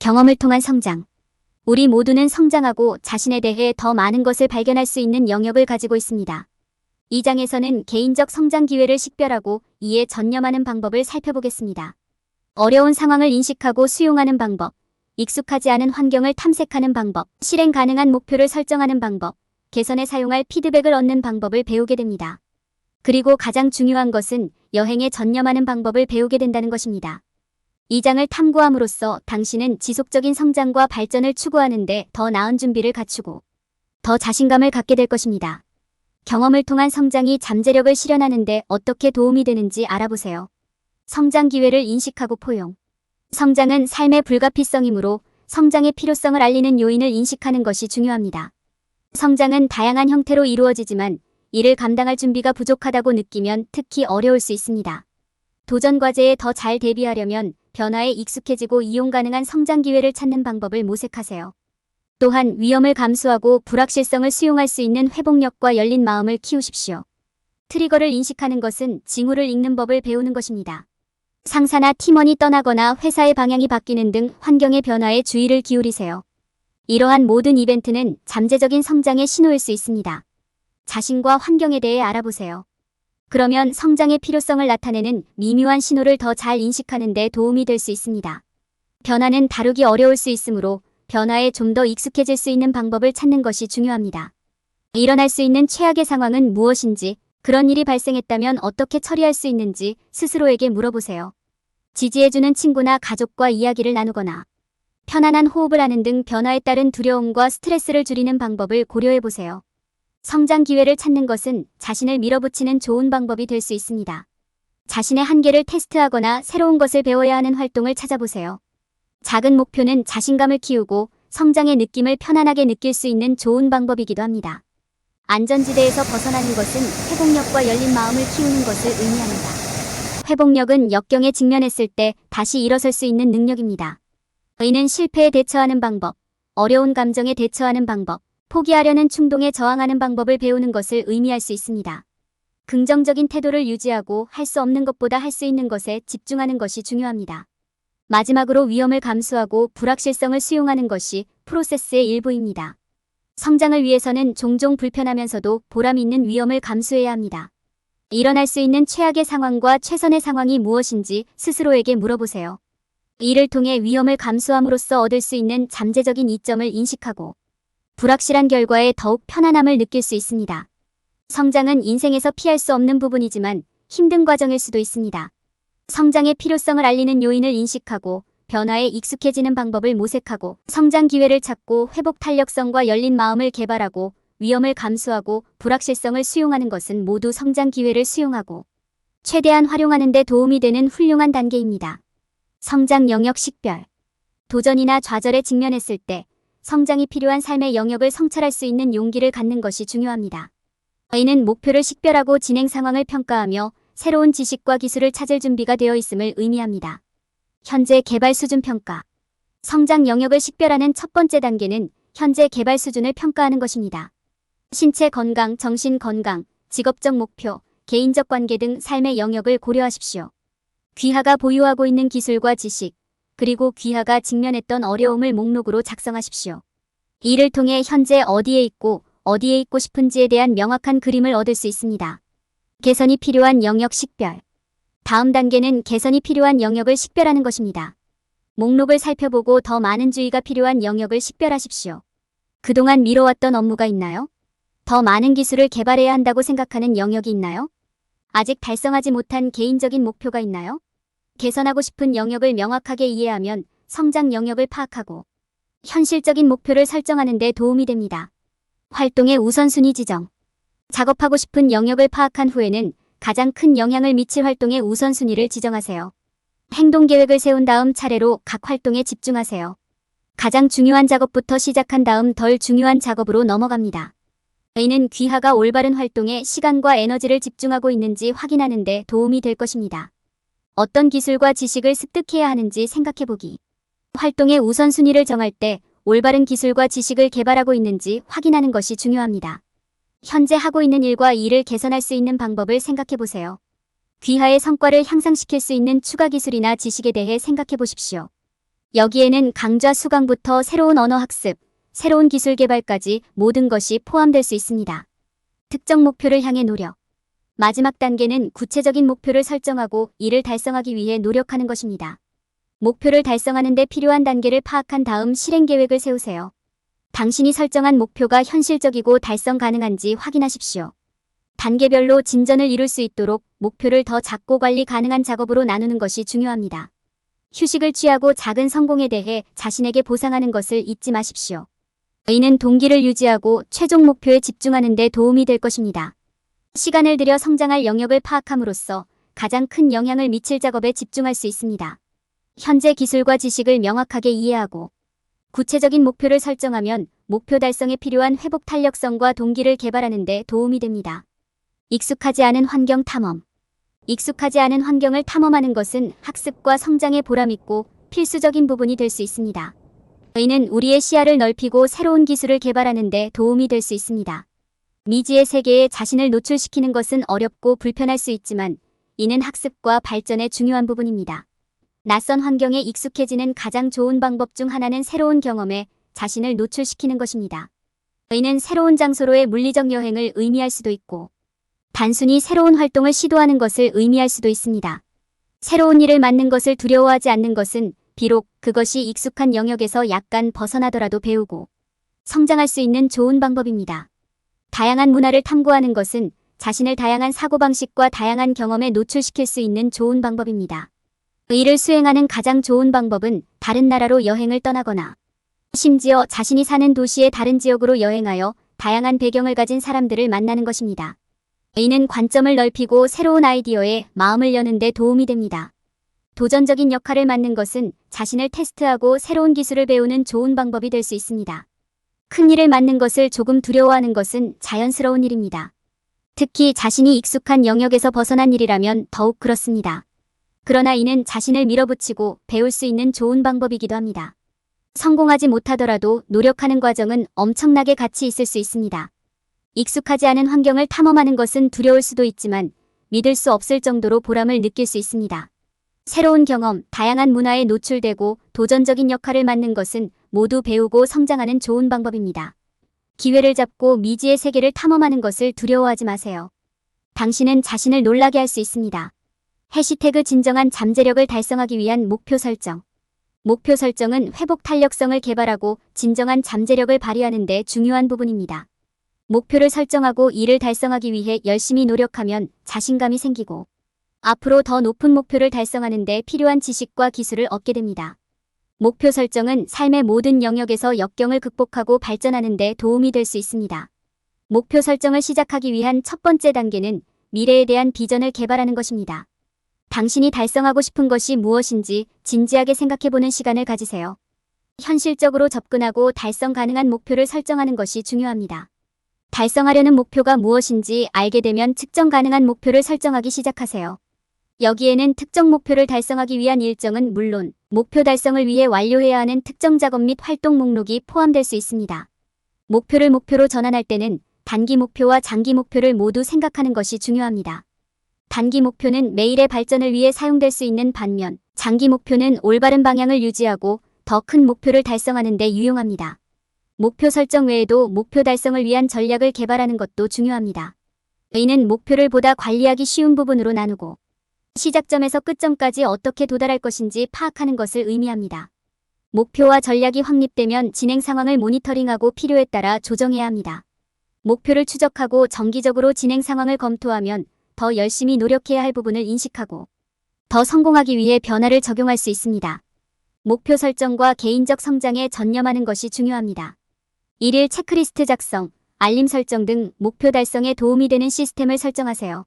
경험을 통한 성장. 우리 모두는 성장하고 자신에 대해 더 많은 것을 발견할 수 있는 영역을 가지고 있습니다. 이 장에서는 개인적 성장 기회를 식별하고 이에 전념하는 방법을 살펴보겠습니다. 어려운 상황을 인식하고 수용하는 방법, 익숙하지 않은 환경을 탐색하는 방법, 실행 가능한 목표를 설정하는 방법, 개선에 사용할 피드백을 얻는 방법을 배우게 됩니다. 그리고 가장 중요한 것은 여행에 전념하는 방법을 배우게 된다는 것입니다. 이 장을 탐구함으로써 당신은 지속적인 성장과 발전을 추구하는 데 더 나은 준비를 갖추고 더 자신감을 갖게 될 것입니다. 경험을 통한 성장이 잠재력을 실현하는 데 어떻게 도움이 되는지 알아보세요. 성장 기회를 인식하고 포용. 성장은 삶의 불가피성이므로 성장의 필요성을 알리는 요인을 인식하는 것이 중요합니다. 성장은 다양한 형태로 이루어지지만 이를 감당할 준비가 부족하다고 느끼면 특히 어려울 수 있습니다. 도전 과제에 더 잘 대비하려면 변화에 익숙해지고 이용 가능한 성장 기회를 찾는 방법을 모색하세요. 또한 위험을 감수하고 불확실성을 수용할 수 있는 회복력과 열린 마음을 키우십시오. 트리거를 인식하는 것은 징후를 읽는 법을 배우는 것입니다. 상사나 팀원이 떠나거나 회사의 방향이 바뀌는 등 환경의 변화에 주의를 기울이세요. 이러한 모든 이벤트는 잠재적인 성장의 신호일 수 있습니다. 자신과 환경에 대해 알아보세요. 그러면 성장의 필요성을 나타내는 미묘한 신호를 더 잘 인식하는 데 도움이 될 수 있습니다. 변화는 다루기 어려울 수 있으므로 변화에 좀 더 익숙해질 수 있는 방법을 찾는 것이 중요합니다. 일어날 수 있는 최악의 상황은 무엇인지, 그런 일이 발생했다면 어떻게 처리할 수 있는지 스스로에게 물어보세요. 지지해주는 친구나 가족과 이야기를 나누거나 편안한 호흡을 하는 등 변화에 따른 두려움과 스트레스를 줄이는 방법을 고려해보세요. 성장 기회를 찾는 것은 자신을 밀어붙이는 좋은 방법이 될 수 있습니다. 자신의 한계를 테스트하거나 새로운 것을 배워야 하는 활동을 찾아보세요. 작은 목표는 자신감을 키우고 성장의 느낌을 편안하게 느낄 수 있는 좋은 방법이기도 합니다. 안전지대에서 벗어나는 것은 회복력과 열린 마음을 키우는 것을 의미합니다. 회복력은 역경에 직면했을 때 다시 일어설 수 있는 능력입니다. 이는 실패에 대처하는 방법, 어려운 감정에 대처하는 방법, 포기하려는 충동에 저항하는 방법을 배우는 것을 의미할 수 있습니다. 긍정적인 태도를 유지하고 할 수 없는 것보다 할 수 있는 것에 집중하는 것이 중요합니다. 마지막으로 위험을 감수하고 불확실성을 수용하는 것이 프로세스의 일부입니다. 성장을 위해서는 종종 불편하면서도 보람 있는 위험을 감수해야 합니다. 일어날 수 있는 최악의 상황과 최선의 상황이 무엇인지 스스로에게 물어보세요. 이를 통해 위험을 감수함으로써 얻을 수 있는 잠재적인 이점을 인식하고 불확실한 결과에 더욱 편안함을 느낄 수 있습니다. 성장은 인생에서 피할 수 없는 부분이지만 힘든 과정일 수도 있습니다. 성장의 필요성을 알리는 요인을 인식하고 변화에 익숙해지는 방법을 모색하고 성장 기회를 찾고 회복 탄력성과 열린 마음을 개발하고 위험을 감수하고 불확실성을 수용하는 것은 모두 성장 기회를 수용하고 최대한 활용하는 데 도움이 되는 훌륭한 단계입니다. 성장 영역 식별. 도전이나 좌절에 직면했을 때 성장이 필요한 삶의 영역을 성찰할 수 있는 용기를 갖는 것이 중요합니다. 이는 목표를 식별하고 진행 상황을 평가하며 새로운 지식과 기술을 찾을 준비가 되어 있음을 의미합니다. 현재 개발 수준 평가. 성장 영역을 식별하는 첫 번째 단계는 현재 개발 수준을 평가하는 것입니다. 신체 건강, 정신 건강, 직업적 목표, 개인적 관계 등 삶의 영역을 고려하십시오. 귀하가 보유하고 있는 기술과 지식, 그리고 귀하가 직면했던 어려움을 목록으로 작성하십시오. 이를 통해 현재 어디에 있고 싶은지에 대한 명확한 그림을 얻을 수 있습니다. 개선이 필요한 영역 식별. 다음 단계는 개선이 필요한 영역을 식별하는 것입니다. 목록을 살펴보고 더 많은 주의가 필요한 영역을 식별하십시오. 그동안 미뤄왔던 업무가 있나요? 더 많은 기술을 개발해야 한다고 생각하는 영역이 있나요? 아직 달성하지 못한 개인적인 목표가 있나요? 개선하고 싶은 영역을 명확하게 이해하면 성장 영역을 파악하고 현실적인 목표를 설정하는 데 도움이 됩니다. 활동의 우선순위 지정. 작업하고 싶은 영역을 파악한 후에는 가장 큰 영향을 미칠 활동의 우선순위를 지정하세요. 행동 계획을 세운 다음 차례로 각 활동에 집중하세요. 가장 중요한 작업부터 시작한 다음 덜 중요한 작업으로 넘어갑니다. 이는 귀하가 올바른 활동에 시간과 에너지를 집중하고 있는지 확인하는 데 도움이 될 것입니다. 어떤 기술과 지식을 습득해야 하는지 생각해보기. 활동의 우선순위를 정할 때 올바른 기술과 지식을 개발하고 있는지 확인하는 것이 중요합니다. 현재 하고 있는 일과 이를 개선할 수 있는 방법을 생각해보세요. 귀하의 성과를 향상시킬 수 있는 추가 기술이나 지식에 대해 생각해보십시오. 여기에는 강좌 수강부터 새로운 언어 학습, 새로운 기술 개발까지 모든 것이 포함될 수 있습니다. 특정 목표를 향해 노력. 마지막 단계는 구체적인 목표를 설정하고 이를 달성하기 위해 노력하는 것입니다. 목표를 달성하는 데 필요한 단계를 파악한 다음 실행 계획을 세우세요. 당신이 설정한 목표가 현실적이고 달성 가능한지 확인하십시오. 단계별로 진전을 이룰 수 있도록 목표를 더 작고 관리 가능한 작업으로 나누는 것이 중요합니다. 휴식을 취하고 작은 성공에 대해 자신에게 보상하는 것을 잊지 마십시오. 이는 동기를 유지하고 최종 목표에 집중하는 데 도움이 될 것입니다. 시간을 들여 성장할 영역을 파악함으로써 가장 큰 영향을 미칠 작업에 집중할 수 있습니다. 현재 기술과 지식을 명확하게 이해하고 구체적인 목표를 설정하면 목표 달성에 필요한 회복 탄력성과 동기를 개발하는 데 도움이 됩니다. 익숙하지 않은 환경 탐험. 익숙하지 않은 환경을 탐험하는 것은 학습과 성장에 보람있고 필수적인 부분이 될 수 있습니다. 이는 우리의 시야를 넓히고 새로운 기술을 개발하는 데 도움이 될 수 있습니다. 미지의 세계에 자신을 노출시키는 것은 어렵고 불편할 수 있지만 이는 학습과 발전의 중요한 부분입니다. 낯선 환경에 익숙해지는 가장 좋은 방법 중 하나는 새로운 경험에 자신을 노출시키는 것입니다. 이는 새로운 장소로의 물리적 여행을 의미할 수도 있고 단순히 새로운 활동을 시도하는 것을 의미할 수도 있습니다. 새로운 일을 맡는 것을 두려워하지 않는 것은 비록 그것이 익숙한 영역에서 약간 벗어나더라도 배우고 성장할 수 있는 좋은 방법입니다. 다양한 문화를 탐구하는 것은 자신을 다양한 사고방식과 다양한 경험에 노출시킬 수 있는 좋은 방법입니다. 이를 수행하는 가장 좋은 방법은 다른 나라로 여행을 떠나거나 심지어 자신이 사는 도시의 다른 지역으로 여행하여 다양한 배경을 가진 사람들을 만나는 것입니다. 이는 관점을 넓히고 새로운 아이디어에 마음을 여는 데 도움이 됩니다. 도전적인 역할을 맡는 것은 자신을 테스트하고 새로운 기술을 배우는 좋은 방법이 될 수 있습니다. 큰 일을 맡는 것을 조금 두려워하는 것은 자연스러운 일입니다. 특히 자신이 익숙한 영역에서 벗어난 일이라면 더욱 그렇습니다. 그러나 이는 자신을 밀어붙이고 배울 수 있는 좋은 방법이기도 합니다. 성공하지 못하더라도 노력하는 과정은 엄청나게 가치 있을 수 있습니다. 익숙하지 않은 환경을 탐험하는 것은 두려울 수도 있지만 믿을 수 없을 정도로 보람을 느낄 수 있습니다. 새로운 경험, 다양한 문화에 노출되고 도전적인 역할을 맡는 것은 모두 배우고 성장하는 좋은 방법입니다. 기회를 잡고 미지의 세계를 탐험하는 것을 두려워하지 마세요. 당신은 자신을 놀라게 할 수 있습니다. 해시태그 진정한 잠재력을 달성하기 위한 목표 설정. 목표 설정은 회복 탄력성을 개발하고 진정한 잠재력을 발휘하는 데 중요한 부분입니다. 목표를 설정하고 이를 달성하기 위해 열심히 노력하면 자신감이 생기고 앞으로 더 높은 목표를 달성하는 데 필요한 지식과 기술을 얻게 됩니다. 목표 설정은 삶의 모든 영역에서 역경을 극복하고 발전하는 데 도움이 될 수 있습니다. 목표 설정을 시작하기 위한 첫 번째 단계는 미래에 대한 비전을 개발하는 것입니다. 당신이 달성하고 싶은 것이 무엇인지 진지하게 생각해보는 시간을 가지세요. 현실적으로 접근하고 달성 가능한 목표를 설정하는 것이 중요합니다. 달성하려는 목표가 무엇인지 알게 되면 측정 가능한 목표를 설정하기 시작하세요. 여기에는 특정 목표를 달성하기 위한 일정은 물론 목표 달성을 위해 완료해야 하는 특정 작업 및 활동 목록이 포함될 수 있습니다. 목표로 전환할 때는 단기 목표와 장기 목표를 모두 생각하는 것이 중요합니다. 단기 목표는 매일의 발전을 위해 사용될 수 있는 반면 장기 목표는 올바른 방향을 유지하고 더 큰 목표를 달성하는 데 유용합니다. 목표 설정 외에도 목표 달성을 위한 전략을 개발하는 것도 중요합니다. 이는 목표를 보다 관리하기 쉬운 부분으로 나누고 시작점에서 끝점까지 어떻게 도달할 것인지 파악하는 것을 의미합니다. 목표와 전략이 확립되면 진행 상황을 모니터링하고 필요에 따라 조정해야 합니다. 목표를 추적하고 정기적으로 진행 상황을 검토하면 더 열심히 노력해야 할 부분을 인식하고 더 성공하기 위해 변화를 적용할 수 있습니다. 목표 설정과 개인적 성장에 전념하는 것이 중요합니다. 일일 체크리스트 작성, 알림 설정 등 목표 달성에 도움이 되는 시스템을 설정하세요.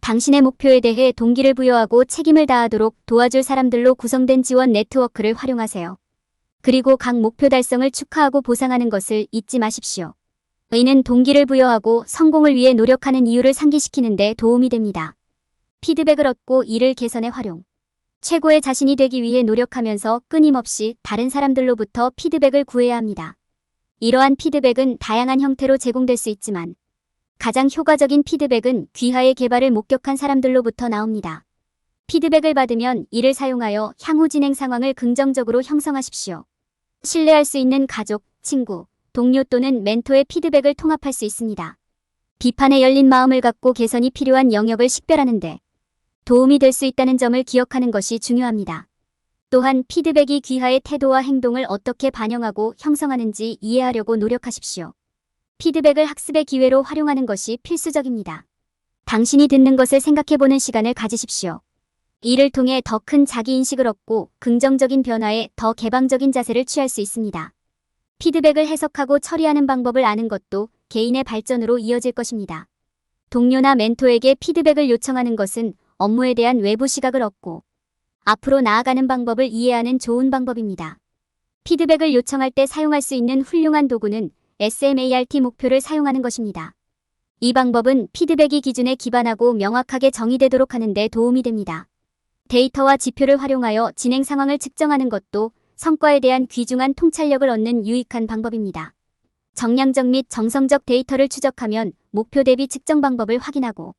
당신의 목표에 대해 동기를 부여하고 책임을 다하도록 도와줄 사람들로 구성된 지원 네트워크를 활용하세요. 그리고 각 목표 달성을 축하하고 보상하는 것을 잊지 마십시오. 이는 동기를 부여하고 성공을 위해 노력하는 이유를 상기시키는 데 도움이 됩니다. 피드백을 얻고 이를 개선에 활용. 최고의 자신이 되기 위해 노력하면서 끊임없이 다른 사람들로부터 피드백을 구해야 합니다. 이러한 피드백은 다양한 형태로 제공될 수 있지만 가장 효과적인 피드백은 귀하의 개발을 목격한 사람들로부터 나옵니다. 피드백을 받으면 이를 사용하여 향후 진행 상황을 긍정적으로 형성하십시오. 신뢰할 수 있는 가족, 친구, 동료 또는 멘토의 피드백을 통합할 수 있습니다. 비판에 열린 마음을 갖고 개선이 필요한 영역을 식별하는 데 도움이 될 수 있다는 점을 기억하는 것이 중요합니다. 또한 피드백이 귀하의 태도와 행동을 어떻게 반영하고 형성하는지 이해하려고 노력하십시오. 피드백을 학습의 기회로 활용하는 것이 필수적입니다. 당신이 듣는 것을 생각해보는 시간을 가지십시오. 이를 통해 더 큰 자기인식을 얻고 긍정적인 변화에 더 개방적인 자세를 취할 수 있습니다. 피드백을 해석하고 처리하는 방법을 아는 것도 개인의 발전으로 이어질 것입니다. 동료나 멘토에게 피드백을 요청하는 것은 업무에 대한 외부 시각을 얻고 앞으로 나아가는 방법을 이해하는 좋은 방법입니다. 피드백을 요청할 때 사용할 수 있는 훌륭한 도구는 SMART 목표를 사용하는 것입니다. 이 방법은 피드백이 기준에 기반하고 명확하게 정의되도록 하는 데 도움이 됩니다. 데이터와 지표를 활용하여 진행 상황을 측정하는 것도 성과에 대한 귀중한 통찰력을 얻는 유익한 방법입니다. 정량적 및 정성적 데이터를 추적하면 목표 대비 측정 방법을 확인하고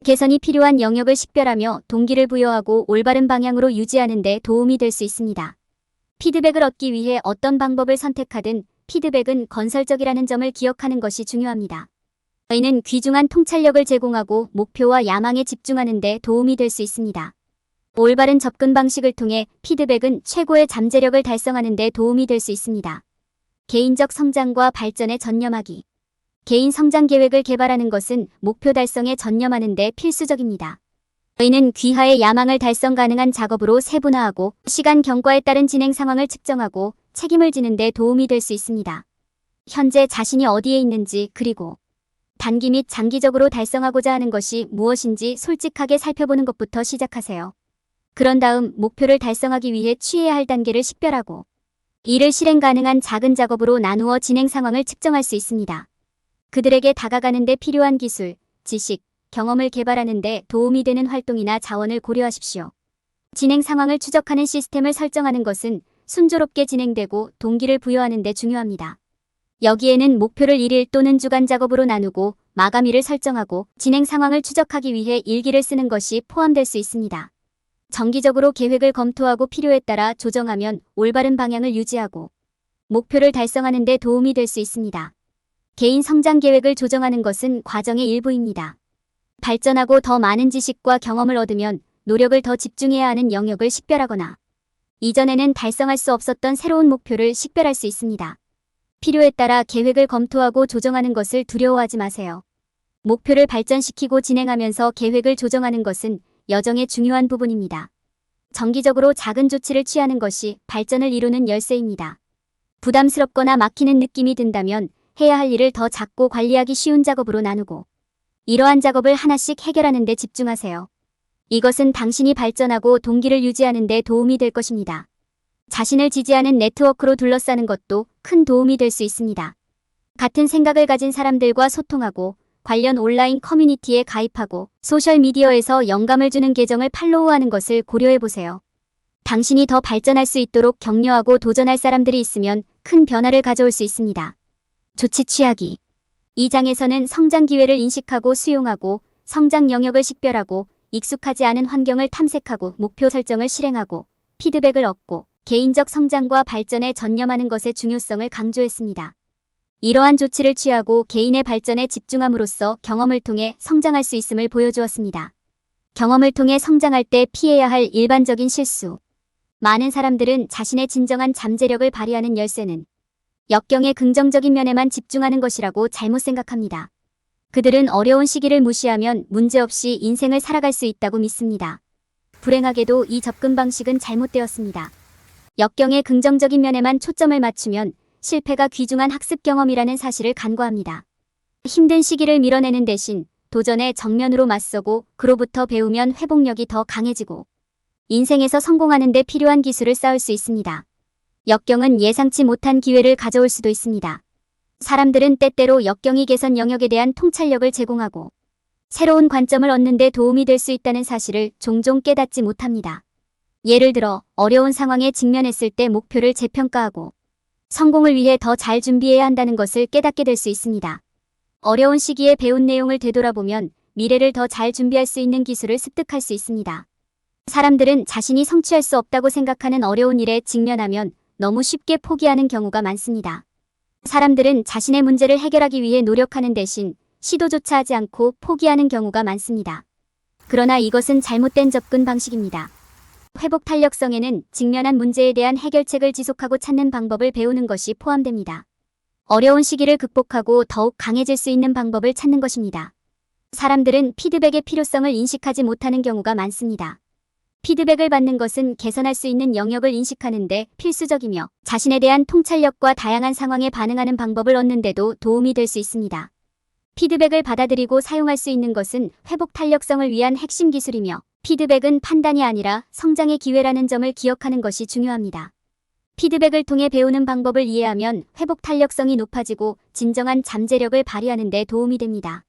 개선이 필요한 영역을 식별하며 동기를 부여하고 올바른 방향으로 유지하는 데 도움이 될 수 있습니다. 피드백을 얻기 위해 어떤 방법을 선택하든 피드백은 건설적이라는 점을 기억하는 것이 중요합니다. 이는 귀중한 통찰력을 제공하고 목표와 야망에 집중하는 데 도움이 될 수 있습니다. 올바른 접근 방식을 통해 피드백은 최고의 잠재력을 달성하는 데 도움이 될 수 있습니다. 개인적 성장과 발전에 전념하기. 개인 성장 계획을 개발하는 것은 목표 달성에 전념하는 데 필수적입니다. 이는 귀하의 야망을 달성 가능한 작업으로 세분화하고 시간 경과에 따른 진행 상황을 측정하고 책임을 지는 데 도움이 될 수 있습니다. 현재 자신이 어디에 있는지 그리고 단기 및 장기적으로 달성하고자 하는 것이 무엇인지 솔직하게 살펴보는 것부터 시작하세요. 그런 다음 목표를 달성하기 위해 취해야 할 단계를 식별하고 이를 실행 가능한 작은 작업으로 나누어 진행 상황을 측정할 수 있습니다. 그들에게 다가가는 데 필요한 기술, 지식, 경험을 개발하는 데 도움이 되는 활동이나 자원을 고려하십시오. 진행 상황을 추적하는 시스템을 설정하는 것은 순조롭게 진행되고 동기를 부여하는 데 중요합니다. 여기에는 목표를 일일 또는 주간 작업으로 나누고 마감일을 설정하고 진행 상황을 추적하기 위해 일기를 쓰는 것이 포함될 수 있습니다. 정기적으로 계획을 검토하고 필요에 따라 조정하면 올바른 방향을 유지하고 목표를 달성하는 데 도움이 될 수 있습니다. 개인 성장 계획을 조정하는 것은 과정의 일부입니다. 발전하고 더 많은 지식과 경험을 얻으면 노력을 더 집중해야 하는 영역을 식별하거나 이전에는 달성할 수 없었던 새로운 목표를 식별할 수 있습니다. 필요에 따라 계획을 검토하고 조정하는 것을 두려워하지 마세요. 목표를 발전시키고 진행하면서 계획을 조정하는 것은 여정의 중요한 부분입니다. 정기적으로 작은 조치를 취하는 것이 발전을 이루는 열쇠입니다. 부담스럽거나 막히는 느낌이 든다면 해야 할 일을 더 작고 관리하기 쉬운 작업으로 나누고 이러한 작업을 하나씩 해결하는 데 집중하세요. 이것은 당신이 발전하고 동기를 유지하는 데 도움이 될 것입니다. 자신을 지지하는 네트워크로 둘러싸는 것도 큰 도움이 될 수 있습니다. 같은 생각을 가진 사람들과 소통하고 관련 온라인 커뮤니티에 가입하고 소셜미디어에서 영감을 주는 계정을 팔로우하는 것을 고려해보세요. 당신이 더 발전할 수 있도록 격려하고 도전할 사람들이 있으면 큰 변화를 가져올 수 있습니다. 조치 취하기. 이 장에서는 성장 기회를 인식하고 수용하고 성장 영역을 식별하고 익숙하지 않은 환경을 탐색하고 목표 설정을 실행하고 피드백을 얻고 개인적 성장과 발전에 전념하는 것의 중요성을 강조했습니다. 이러한 조치를 취하고 개인의 발전에 집중함으로써 경험을 통해 성장할 수 있음을 보여주었습니다. 경험을 통해 성장할 때 피해야 할 일반적인 실수. 많은 사람들은 자신의 진정한 잠재력을 발휘하는 열쇠는 역경의 긍정적인 면에만 집중하는 것이라고 잘못 생각합니다. 그들은 어려운 시기를 무시하면 문제없이 인생을 살아갈 수 있다고 믿습니다. 불행하게도 이 접근 방식은 잘못되었습니다. 역경의 긍정적인 면에만 초점을 맞추면 실패가 귀중한 학습 경험이라는 사실을 간과합니다. 힘든 시기를 밀어내는 대신 도전에 정면으로 맞서고 그로부터 배우면 회복력이 더 강해지고 인생에서 성공하는 데 필요한 기술을 쌓을 수 있습니다. 역경은 예상치 못한 기회를 가져올 수도 있습니다. 사람들은 때때로 역경이 개선 영역에 대한 통찰력을 제공하고 새로운 관점을 얻는 데 도움이 될 수 있다는 사실을 종종 깨닫지 못합니다. 예를 들어 어려운 상황에 직면했을 때 목표를 재평가하고 성공을 위해 더 잘 준비해야 한다는 것을 깨닫게 될 수 있습니다. 어려운 시기에 배운 내용을 되돌아보면 미래를 더 잘 준비할 수 있는 기술을 습득할 수 있습니다. 사람들은 자신이 성취할 수 없다고 생각하는 어려운 일에 직면하면 너무 쉽게 포기하는 경우가 많습니다. 사람들은 자신의 문제를 해결하기 위해 노력하는 대신 시도조차 하지 않고 포기하는 경우가 많습니다. 그러나 이것은 잘못된 접근 방식입니다. 회복 탄력성에는 직면한 문제에 대한 해결책을 지속하고 찾는 방법을 배우는 것이 포함됩니다. 어려운 시기를 극복하고 더욱 강해질 수 있는 방법을 찾는 것입니다. 사람들은 피드백의 필요성을 인식하지 못하는 경우가 많습니다. 피드백을 받는 것은 개선할 수 있는 영역을 인식하는 데 필수적이며 자신에 대한 통찰력과 다양한 상황에 반응하는 방법을 얻는 데도 도움이 될 수 있습니다. 피드백을 받아들이고 사용할 수 있는 것은 회복 탄력성을 위한 핵심 기술이며 피드백은 판단이 아니라 성장의 기회라는 점을 기억하는 것이 중요합니다. 피드백을 통해 배우는 방법을 이해하면 회복 탄력성이 높아지고 진정한 잠재력을 발휘하는 데 도움이 됩니다.